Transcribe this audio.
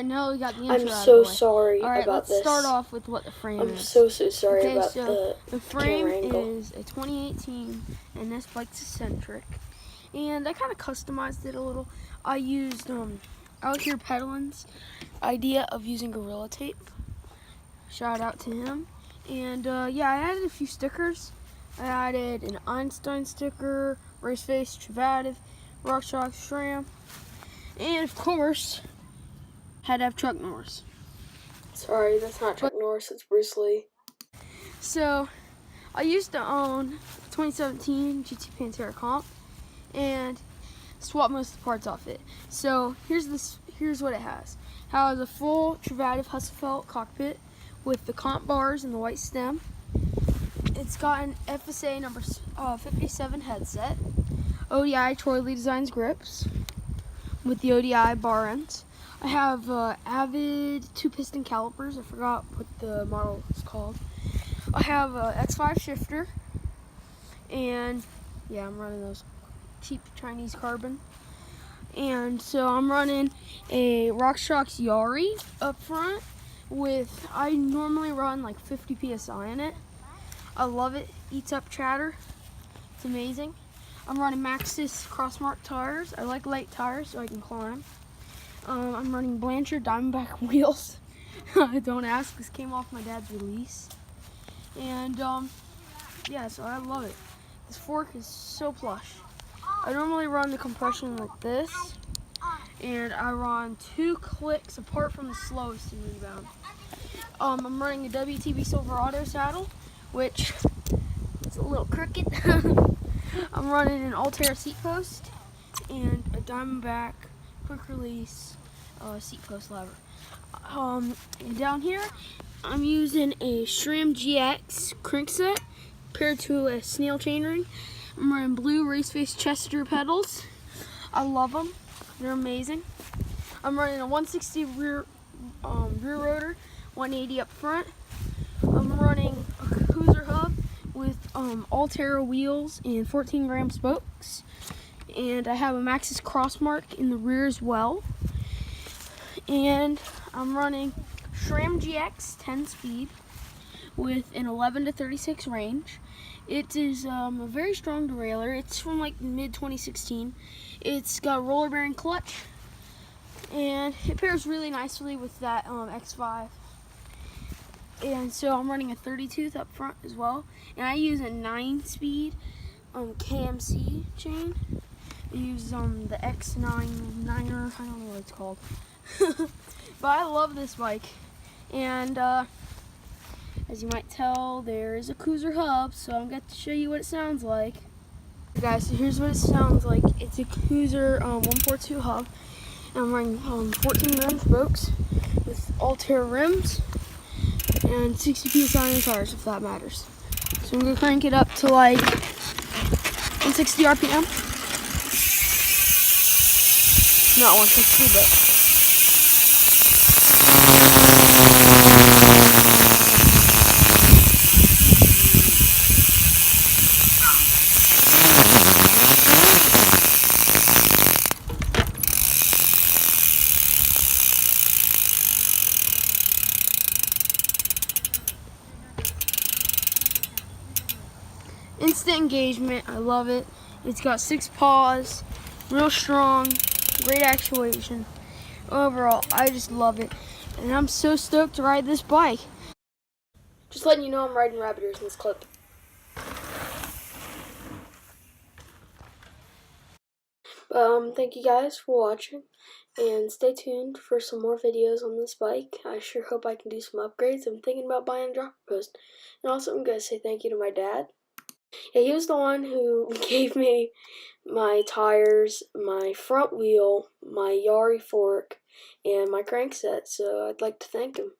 Alright, now we got the intro I'm out so of the way. sorry Alright, about let's this. start off with what the frame I'm is. so sorry Okay, about so the frame camera angle. is a 2018, and this bike's eccentric. And I kind of customized it a little. I used Out Here Pedaling's idea of using Gorilla Tape. Shout out to him. And yeah, I added a few stickers. I added an Einstein sticker, Raceface, Travativ, RockShox, SRAM, and of course, had to have Chuck Norris. Sorry, that's not Chuck Norris, it's Bruce Lee. So, I used to own a 2017 GT Pantera Comp and swap most of the parts off it. So, here's what it has. It has a full Travativ Husafelt cockpit with the comp bars and the white stem. It's got an FSA number 57 headset, ODI Troy Designs grips with the ODI bar ends. I have Avid 2-piston calipers. I forgot what the model is called. I have a X5 shifter, and yeah, I'm running those cheap Chinese carbon. And so I'm running a RockShox Yari up front with, I normally run like 50 PSI in it. I love it. Eats up chatter. It's amazing. I'm running Maxxis Crossmark tires. I like light tires so I can climb. I'm running Blanchard Diamondback wheels. Don't ask, this came off my dad's release. And yeah, so I love it. This fork is so plush. I normally run the compression like this, and I run 2 clicks apart from the slowest in rebound. I'm running a WTB Silverado saddle, which is a little crooked. I'm running an Altera seat post and a Diamondback quick release seat post lever. And down here, I'm using a SRAM GX crankset paired to a snail chainring. I'm running blue Raceface Chester pedals. I love them. They're amazing. I'm running a 160 rear rotor, 180 up front. I'm running a Cruiser hub with Altera wheels and 14-gram spokes. And I have a Maxxis Crossmark in the rear as well. And I'm running SRAM GX 10-speed with an 11 to 36 range. It is a very strong derailleur. It's from like mid-2016. It's got a roller bearing clutch, and it pairs really nicely with that X5. And so I'm running a 30-tooth up front as well. And I use a 9-speed KMC chain. I use the X9er, I don't know what it's called. But I love this bike. And as you might tell, there is a Cruiser hub, so I'm going to show you what it sounds like. Okay, guys, so here's what it sounds like. It's a Cruiser 142 hub. And I'm running 14-gram spokes with Altera rims and 60 PSI on the tires, if that matters. So I'm going to crank it up to like 160 RPM. Not 160, but instant engagement. I love it. It's got 6 paws, real strong, great actuation. Overall, I just love it, and I'm so stoked to ride this bike. Just letting you know I'm riding rabbit ears in this clip. Thank you guys for watching, and stay tuned for some more videos on this bike. I sure hope I can do some upgrades. I'm thinking about buying a dropper post. And also, I'm going to say thank you to my dad. Yeah, he was the one who gave me my tires, my front wheel, my Yari fork, and my crankset, so I'd like to thank him.